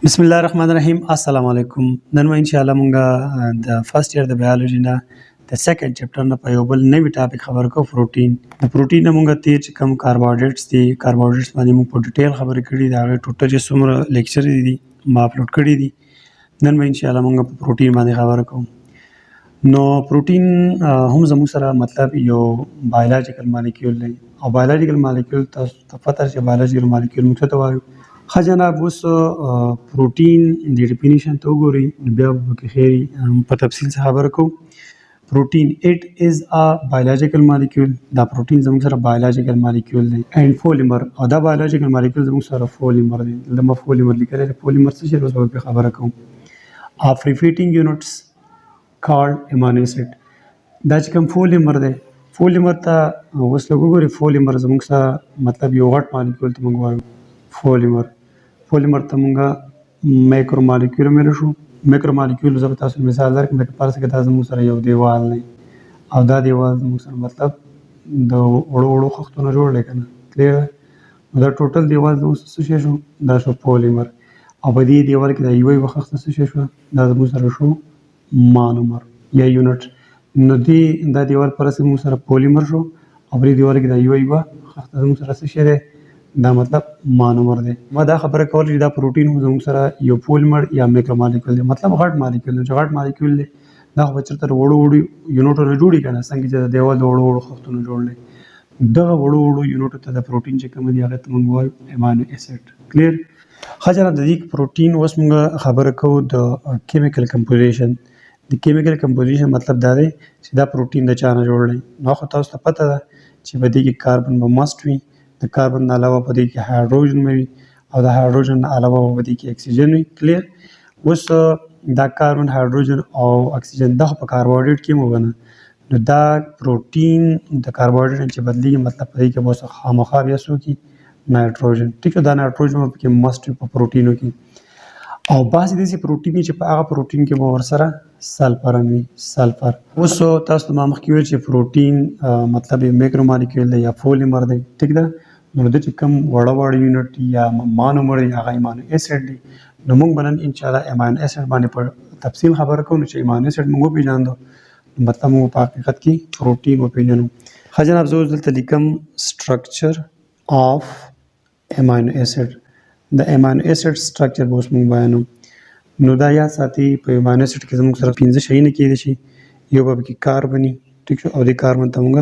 بسم الله الرحمن الرحیم. السلام علیکم. نن ان شاء الله مونږه د فرست ایئر د بایولوژي نه د سیکنډ چپټر نه په یو بل نوی ټاپک خبر کوو. پروټین د پروټین نه مونږه تیر چې کوم کاربوهایډریټس دي کاربوهایډریټس باندې مونږ په ډیټیل خبرې کړې دي. هغه ټوټل چې څومره لیکچر دي ما اپلوډ کړی دي. نن ان شاء الله مونږ په پروټین باندې خبرې کوو. نو پروټین هم زموږ سره مطلب یو بایولوژیکل مالیکول دی او بایولوژیکل مالیکول تاسو ته پته چې بایولوژیکل مالیکول موږ ته وایو. جناب اوس پروټین د ډیفینیشن ته وګورئ بیا به پکې خیري په تفصیل څه خبره کوو. پروټین اټ از ا بایولوژیکل مالیکول. دا پروټین زموږ سره بایولوژیکل مالیکول دی اینډ پولیمر او دا بایولوژیکل مالیکول زموږ سره پولیمر دی. دلته پولیمر لیکلی دی. پولیمر څه شی اوس به پکې خبره کوم. اف ریپیټینګ یونټس کالډ امینو اسید. دا چې کوم پولیمر دی پولیمر ته اوس لږ وګورئ. پولیمر زموږ سره مطلب یو غټ مالیکول ته موږ وایو پولیمر. پولیمر ته مونږه مایکرو مالیکول ویلی شو. مایکرو مالیکول زه به تاسو مثال درکړم. لکه فرض کړئ دا زموږ سره یو دیوال دی او دا دیوال زموږ سره مطلب د وړو وړو خښتو نه جوړ دی که نه. کلیر ده. نو دا ټوټل دیوال زموږ څه شی شو؟ دا شو پولیمر. او په دې دیوال کې دا یوه خښته څه شی شوه؟ دا زموږ سره شو مانومر یا یونټ. نو دا دیوال پر زموږ سره پولیمر شو او په دې دیوال کې دا یوه خښته زموږ سره څه شی دی؟ دا مطلب مانومر دی. ما دا خبره کوله چې دا پروټین هم زموږ سره یو پولیمر یا میکرو مالیکول دی. مطلب غټ مالیکول دی. چې غټ مالیکول دی دا خو به چېرته د وړو وړو یونټو نه جوړي که نه. څنګه چې د دیوال د وړو وړو خښتو نه جوړ دی. دغه وړو وړو یونټو ته د پروټین چې کوم دي هغه ته موږ وایو امینو اسید. کلیر. ښه جناب د دې پروټین اوس موږ خبره کوو د کیمیکل کمپوزیشن. د کیمیکل کمپوزیشن مطلب دا دی چې دا پروټین د چا نه جوړ دی. نو خو تاسو ته پته ده چې په دې کې کاربن به مست وي. د کاربن نه علاوه په دې کې هایدروجن وي او د هایدروجن نه علاوه په دې کې اکسیجن وي. کلیر. اوس دا کاربن هایدروجن او اکسیجن دا خو په کاربوهایډریټ کې هم وبنه. نو دا پروټین د کاربوهایډریټ چې بدلېږي مطلب په دې کې به اوس خامخا بیا څوک وي؟ نایټروجن. ټیک ده. دا نایټروجن به پکې مست وي په پروټینو کې. او بعضې داسې پروټین دي چې په هغه پروټین کې به ورسره سلفر هم وي. سلفر. اوس تاسو ته ما مخکې ویل چې پروټین مطلب یو میکرو مالیکول دی یا پولیمر دی. ټیک ده. نو د چې کوم وړه وړه یونټ یا مانومر دی هغه امینو اسید دی. نو موږ به نن انشاءالله امینو اسید باندې په تفصیل خبره کوو. نو چې امینو اسید موږ وپېژاندو مطلب موږ په حقیقت کې پروټین وپېژنو. ښه جناب زه اوس دلته لیکم سټرکچر آف امینو اسید. د امینو اسید سټرکچر به اوس موږ بیانو. نو دا یاد ساتئ په امینو اسید کې زموږ سره 5 شیونه کېدای شي. یو به پکې کاربن وي. ټیک شو. او دې کاربن ته موږ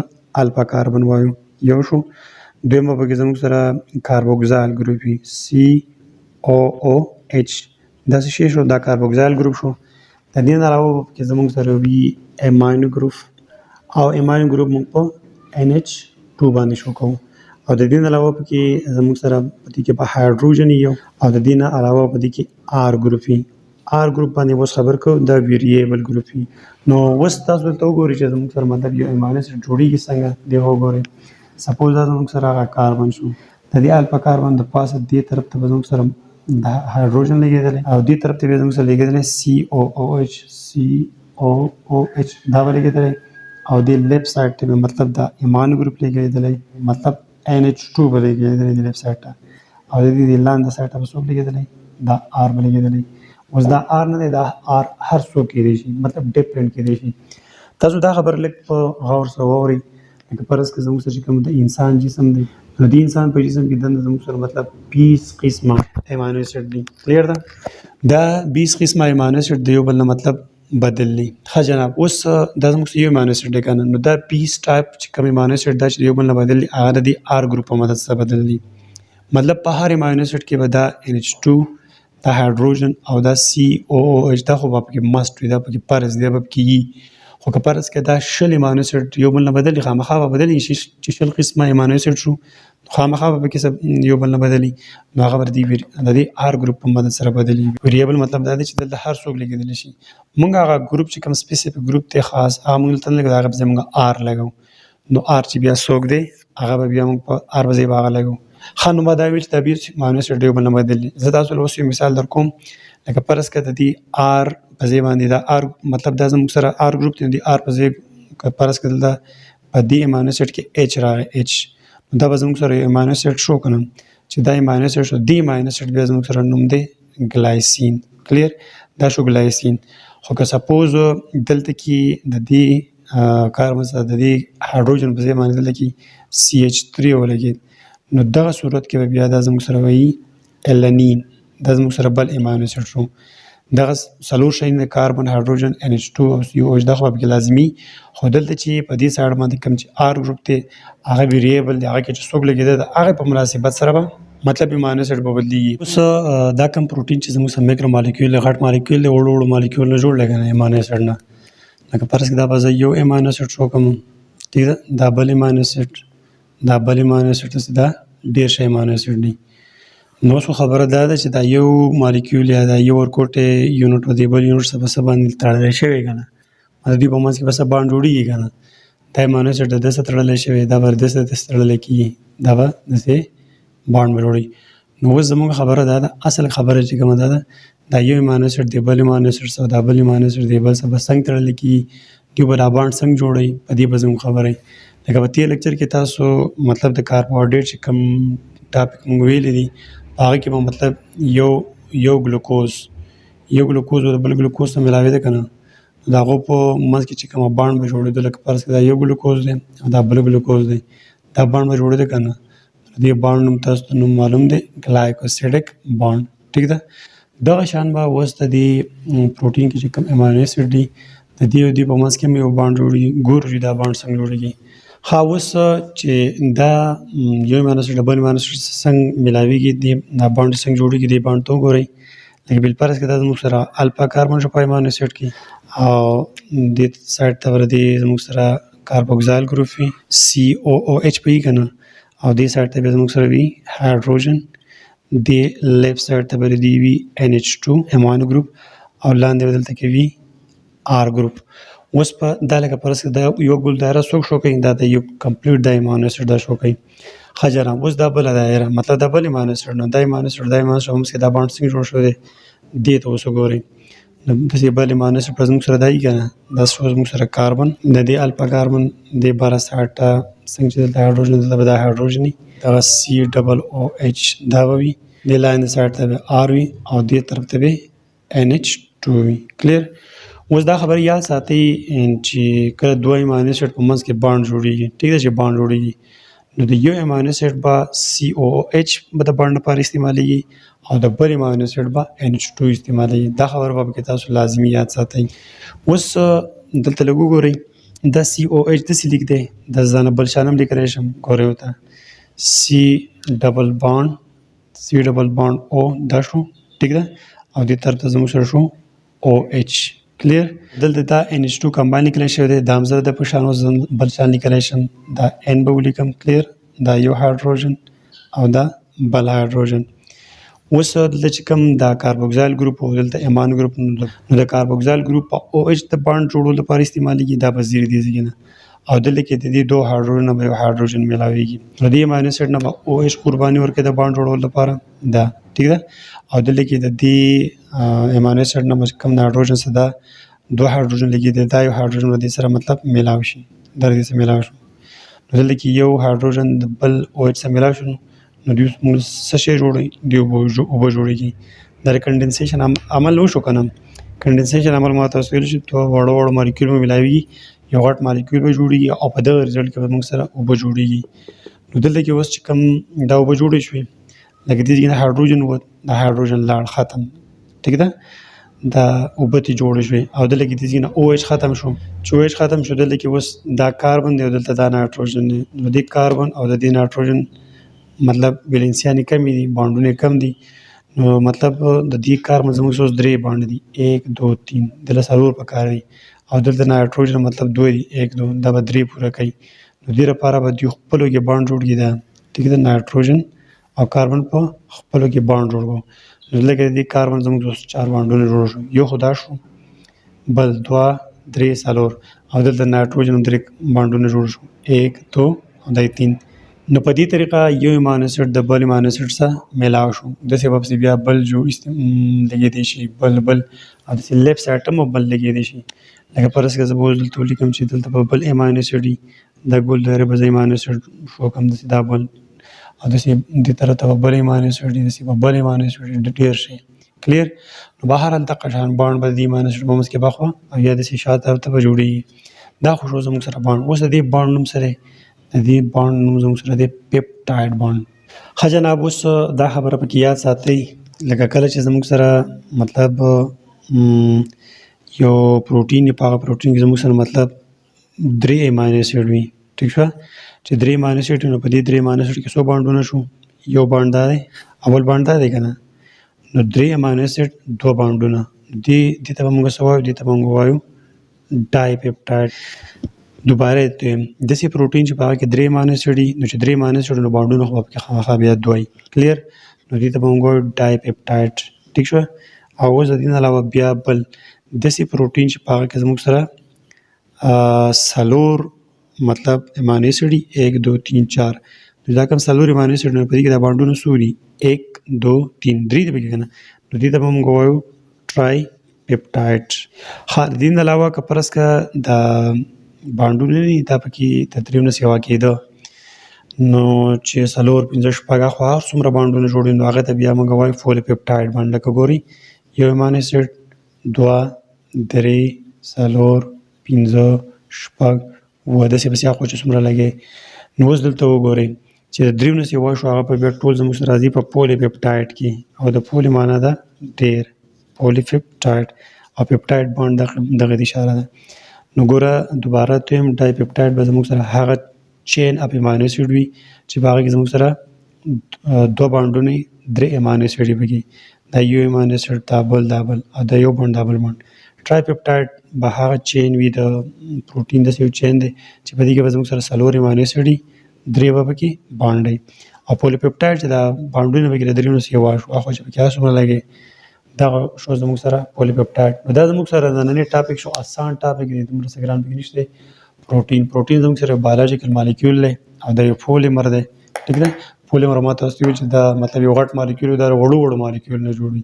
الفا کاربن وایو. یو شو. دویم به پکې زموږ سره کاربوکسایل ګروپ وي. COOH. دا څه شی شو؟ دا کاربوکسایل ګروپ شو. د دې نه علاوه به پکې زموږ سره وي امینو ګروپ او امینو ګروپ موږ په NH2 باندې شو کوو. او د دې نه علاوه پکې زموږ سره په دې کې په هایدروجن یو او د دې نه علاوه په دې کې R ګروپ وي. R ګروپ باندې اوس خبر کوو. دا ویریبل ګروپ وي. نو اوس تاسو دلته وګورئ چې زموږ سره مطلب یو امینو اسید جوړېږي څنګه. دی وګورئ. سپوز دا زموږ سره هغه کاربن شو. د دې الفا کاربن د پاسه دې طرف ته به زموږ سره د هایدروجن لګېدلی او دې طرف ته به زموږ سره لګېدلی COOH. دا به لګېدلی او دې لیفټ سایډ ته به مطلب د امینو ګروپ لګېدلی مطلب NH2 به لګېدلی د لیفټ سایډ ته. او د دې لاندې سایډ ته به څوک لګېدلی؟ دا R به لګېدلی. اوس دا R نه دی. دا R هر څوک کېدای شي مطلب ډفرنټ کېدای شي. تاسو دا خبره لږ په غور سره واورئ. لکه فرض کړئ زموږ سره چې کوم د انسان جسم دی نو د انسان په جسم کې دنده زموږ سره مطلب 20 قسمه امینو اسید دي. کلیر ده. دا 20 قسمه امینو اسید د یو بل نه مطلب بدللی. ښه جناب اوس دا زموږ سره یو امینو اسید دی که نه. نو دا 20 ټایپ چې کوم امینو اسید دا چې د یو بل نه بدللی هغه د دې R ګروپ په مدد سره بدللی. مطلب په هر امینو اسید کې به دا NH2 دا هایدروجن او دا COOH دا خو به پکې مست وي. دا پکې فرض دی به پکې وي. خو که فرض کړئ دا 20 امینو اسید یو بل نه بدلي خامخا به بدلي شي. چې 20 قسمه امینو اسید شو خامخا به پکې یو بل نه بدلي. نو هغه به د دې R ګروپ په مدد سره بدلي. ویریبل مطلب دا دی چې دلته هر څوک لګېدلی شي. موږ هغه ګروپ چې کوم سپیسیفیک ګروپ دی خاص هغه موږ دلته نه لګوو. هغه په ځای موږ R لګوو. نو R چې بیا څوک دی هغه به بیا موږ په R په ځای به هغه لګوو. ښه نو ما دا ویل چې دا 20 امینو اسید یو بل نه بدلي. زه تاسو له اوس یو مثال در کوم. لکه فرض کړئ د دې R په ځای باندې دا R مطلب دا زموږ سره R ګروپ دی. د R په ځای که فرض کړئ دلته په دې امینو اسید کې H راغی H. نو دا به زموږ سره امینو اسید شو که نه چې دا امینو اسید شو. دې امینو اسید بیا زموږ سره نوم دی ګلایسین. کلیر دا شو ګلایسین. خو که سپوز دلته کې د دې کاربن سره د دې هایدروجن په ځای باندې دلته کې CH3 ولګېد نو دغه صورت کې به بیا دا زموږ سره وایي الانین. دا زموږ سره بل امینو اسید شو. دغه څلور شیان د کاربن هایدروجن NH2 او COH دا خو به پکې لازمي خو دلته چې په دې سایډ باندې کوم چې R ګروپ دی هغه ویریبل دی هغه کې چې څوک لګېده د هغې په مناسبت سره به مطلب امینو اسید به بدلېږي. اوس دا کوم پروټین چې زموږ سره میکرو مالیکول دی غټ مالیکول دی وړو وړو مالیکول نه جوړ دی که نه امینو اسید نه لکه فرض کړه دا به زه یو امینو اسید شو کوم ټیک ده دا بل امینو اسید دا بل امینو اسید دا ډېر شی امینو اسید دی. نو اوس خبره دا ده چې دا یو مالیکول یا دا یو ورکوټی یونټ و دې بل یونټ سره په څه باندې تړلی شوی که نه د دوی په منځ کې به څه بانډ جوړېږي که نه دا امینو اسید د ده سره تړلی شوی دا به د ده سره داسې تړلی کېږي دا به داسې بانډ به جوړوي. نو اوس زموږ خبره دا ده اصل خبره چې کومه دا ده دا یو امینو اسید دی بل امینو اسید سره دا بل امینو اسید دی بل سره به څنګه تړلی کېږي دوی به دا بانډ څنګه جوړوي په دې به زموږ خبره لکه په تېر لیکچر کې تاسو مطلب د کاربوهایډریټ چې کوم ټاپک موږ ویلی دي هغه کې به مطلب یو ګلوکوز او د بل ګلوکوز سره ملاوېده که نه د هغو په منځ کې چې کومه بانډ به جوړېده لکه فرض کړه دا یو ګلوکوز دی او دا بل ګلوکوز دی دا بانډ به جوړېده که نه د دې بانډ نوم تاسو ته نوم معلوم دی ګلایکوسیډک بانډ. ټیک ده دغه شان به اوس د دې پروټین کې چې کوم امینو اسید دي د دې او دې په منځ کې هم یو بانډ جوړېږي ګورو چې دا بانډ څنګه جوړېږي. ها اوس چې دا یو امینو اسید بل امینو اسید څنګه ملاوېږي دا بانډ څنګه جوړېږي دې بانډ ته وګورئ لکه بالفرض کې دا زموږ سره الفا کاربن شو په امینو اسید کې او دې سایډ ته به دې زموږ سره کاربوکسایل ګروپ وي COOH به وي که نه او دې سایډ ته به زموږ سره وي هایدروجن دې لیفټ سایډ ته به دې وي NH2 امینو ګروپ او لاندې به دلته کې وي R ګروپ. اوس په دا لکه فرض کړه دا یو ګل دایره څوک شو کوي دا د یو کمپلیټ د امینو اسید دا شو کوي ښه جرام. اوس دا بله دایره مطلب دا بل امینو اسید نو دا امینو اسید دا امینو اسید همسې دا بانډ څنګه جوړ شوی دی دې ته اوس وګورئ نو داسې بل امینو اسید په زموږ سره دا وي که نه دا شو زموږ سره کاربن د دې الفا کاربن دې بره سایډ ته څنګه چې دلته هایدروجن دلته به دا هایدروجن وي دغه COOH دا به وي دې لاندې سایډ ته به R وي او دې طرف ته به NH2 وي. کلیر اوس دا خبره یاد ساتئ چې کله دوه امینو اسید په منځ کې بانډ جوړېږي ټیک ده چې بانډ جوړېږي نو د یو امینو اسید به COOH به د بانډ لپاره استعمالېږي او د بل امینو اسید به NH2 استعمالېږي. دا خبره به پکې تاسو لازمي یاد ساتئ. اوس دلته لږ وګورئ دا COH داسې لیک دی د ځانه بل شان هم لیکلی شم ګورئ ورته C ډبل بانډ O دا شو ټیک ده او دې طرف ته زموږ سره شو OH. کلیر دلته دا NH2 کمباین لیکلی شوی دی دا هم زه د په شان اوس بل شان لیکلی شم دا N به ولیکم کلیر دا یو هایدروجن او دا بل هایدروجن. اوس دلته چې کوم دا کاربوکسایل ګروپ او دلته امینو ګروپ نو د کاربوکسایل ګروپ په OH د بانډ جوړولو لپاره استعمالېږي دا به زیرې دې ځای نه او دلته کې د دې دوه هایدروجن نه به یو هایدروجن ملاوېږي نو دې امینو اسید نه به OH قرباني ورکوي د بانډ جوړولو لپاره دا ټیک ده او دلته کې د دې امینو اسید نه به کوم هایدروجن سره دا دوه هایدروجن لګېدي دا یو هایدروجن به دې سره مطلب میلاو شي دا دې سره میلاو شو نو دلته کې یو هایدروجن د بل OH سره میلاو شو نو دوی موږ څه شی جوړوي دوی اوبه جوړېږي دا د کنډنسیشن عمل وشو که نه کنډنسیشن عمل ما تاسو ویل چې دوه وړو مالیکول به میلاوېږي یو غټ مالیکول به جوړېږي او په دغه ریزلټ کې به موږ سره اوبه جوړېږي. نو دلته کې اوس چې کوم دا اوبه جوړې شوې لکه دې کې هایدروجن و دا هایدروجن لاړ ختم ټیک ده دا اوبه ترې جوړې شوې او دلته کې دې نه OH ختم شو چې OH ختم شو دلته کې اوس دا کاربن دی او دلته دا نایتروجن دی نو دې کاربن او د دې نایتروجن مطلب بیلنسیانې کمې دي بانډونه کم دي نو مطلب د دې کاربن زموږ اوس درې بانډ دي 1 2 3 دلته څلور پکار دي او دلته نایتروجن مطلب دوه دي 1 2 دا به درې پوره کوي نو دې لپاره به دوی خپلو کې بانډ جوړ کړي دا ټیک ده نایتروجن او کاربن په خپلو کې بانډ جوړ کړو نو لکه دې کاربن زموږ اوس 4 بانډونه جوړ شو یو خو دا شو بل 2 3 4 او دلته نایتروجن هم 3 بانډونه جوړ شو 1 2 او دا 3 نو په دې طریقه یو امینو اسید د بل امینو اسید سره میلاو شو داسې به پسې بیا بل لګېدی شي بل او داسې لیفټ سایډ ته هم بل لګېدی شي لکه فرض کړه زه به اوس دلته ولیکم چې دلته به بل امینو اسید وي دا ګول دایره به زه امینو اسید شو کړم داسې دا بل او داسې دې طرف ته به بل امینو اسید وي داسې به بل امینو اسید وي ډېر شي کلیر. نو بهر دغه شان بانډ به د امینو اسید په منځ کې بخوا او یا داسې شاته ورته به جوړېږي. دا خو شو زموږ سره بانډ. اوس د دې بانډ نوم څه دی؟ د دې بانډ نوم زموږ سره دی پیپټاید بانډ. ښه جناب، اوس دا خبره پکې یاد ساتئ لکه کله چې زموږ سره مطلب یو پروټین په هغه پروټین کې زموږ سره مطلب 3 امینو اسید وي، ټیک شوه. چې 3 امینو اسید نو په دې 3 امینو اسید کې څو بانډونه شو؟ یو بانډ دا دی، اول بانډ دا دی که نه. نو 3 امینو اسید 2 بانډونه، دې ته به موږ څه وایو؟ دې ته به موږ وایو ډای پیپټاید. دوباره داسې پروټین چې په هغه کې 3 امینو اسید وي، نو چې 3 امینو اسید نو بانډونه خو به پکې خامخا بیا 2 وي. کلیر. نو دې ته به موږ وایو ډای پیپټاید، ټیک شوه. او اوس د دې نه علاوه بیا بل داسې پروټین چې په هغه کې زموږ سره څلور مطلب امینو اسید 1 2 3 4. دا کوم څلور امینو اسید نو په دې کې دا بانډونه څو دي؟ 1 2 3 3 دی پکې که نه. نو دې ته به موږ وایو ټرای پیپټاید. ښه، د دې نه علاوه که فرض که دا بانډونه دي دا پکې تقریبا سیوا کېده، نو چې څلور پنځه شپږ خو هر څومره بانډونه جوړوي نو هغه ته بیا موږ وایو پولیپپټاید بانډ. لکه ګورئ یو امینو اسید 2 3 4 5 شپږ اووه داسې پسې خو چې څومره لګي. نو اوس دلته وګورئ چې د دریو نه سیوا شو هغه په بیا ټول زموږ سره راځي په پولیپپټاید کې، او د پولي معنا ده ډېر، پولیپپټاید، او پپټاید بانډ دغه د اشاره ده. نو ګوره دوباره دویم ډای پپټاید به زموږ سره هغه چین اپ امینو اسید وي چې په هغه کې زموږ سره 2 بانډونه 3 امینو اسید وي پکې. دا یو امینو اسید دا بل او دا یو بانډ دا بل بانډ. ټرای پپټاید به هغه چین وي د پروټین داسې یو چین دی چې په دې کې به زموږ سره 4 امینو اسید وي، 3 به پکې بانډ وي. او پولیپپټاید چې دا بانډونه پکې د دریو نه سیوا شو هغه چې پکې هر څومره لګي دغه شو زموږ سره پولیپپټاید. نو دا زموږ سره نننی ټاپک شو، آسان ټاپک دی، دومره څه ګران پکې نشته. پروټین زموږ سره بایولوژیکل مالیکول دی او دا یو پولیمر دی، ټیک ده. پولیمر ما تاسو ته ویل چې دا مطلب یو غټ مالیکول دا وړو مالیکول نه جوړوي.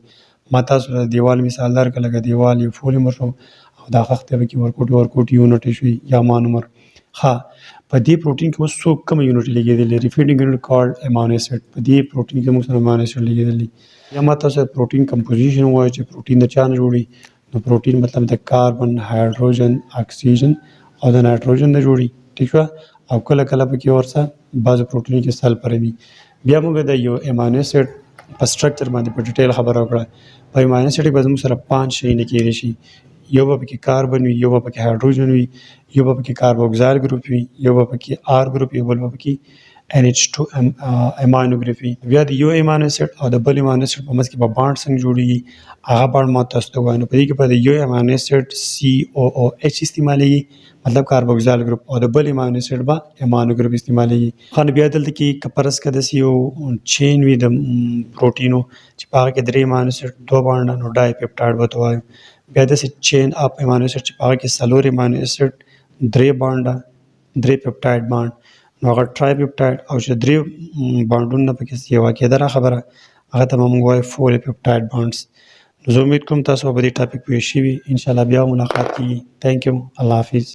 ما تاسو ته دیوال مثال درکړه، لکه دیوال یو پولیمر شو او دا خښته پکې ورکوټي یونټ شوي یا مانومر. ښه، په دې پروټین کې اوس څو کوم یونټ لګېدلي؟ ریپیټینګ یونټ کالډ امینو اسید. په دې پروټین کې موږ سره امینو اسید لګېدلي. یا ما تاسو ته پروټین کمپوزیشن ووایي چې پروټین د چا نه جوړي؟ نو پروټین مطلب د کاربن، هایدروجن، اکسیجن او د نایټروجن نه جوړي، ټیک شوه. او کله پکې ورسره بعضو پروټینو کې سلفر وي. بیا موږ د یو امینو اسید په سټرکچر باندې په ډیټیل خبره وکړه. په امینو اسید کې به زموږ سره 5 شیونه کېدای شي. یو به پکې کاربن وي، یو به پکې هایدروجن وي، یو به پکې کاربوکسایل ګروپ وي، یو به پکې آر ګروپ وي، بل به پکې NH2 امینو ګروپ وي. بیا د یو امینو اسید او د بل امینو اسید په منځ کې به بانډ څنګه جوړېږي هغه بانډ ما تاسو ته ووایم. نو په دې کې به د یو امینو اسید COOH استعمالېږي، مطلب کاربوکسایل ګروپ، او د بل امینو اسید به امینو ګروپ استعمالېږي. ښه، نو بیا دلته کې که فرض که داسې یو چین وي د پروټینو چې په هغه کې 3 امینو اسید 2 بانډه، نو ډای پیپټاید به ورته وایو. بیا داسې چین اپ امینو اسید چې په هغه کې 4 امینو اسید 3 بانډه 3 پیپټاید بانډ، نو هغه ټرای پیپټاید. او چې 3 بانډونه پکې سیوا کېدله خبره هغه ته به موږ وایو پولیپپټاید بانډس. نو زه امید کوم تاسو به په دې ټاپک پوه شوي. انشاءالله بیا ملاقات کېږي. تھینک یو، الله حافظ.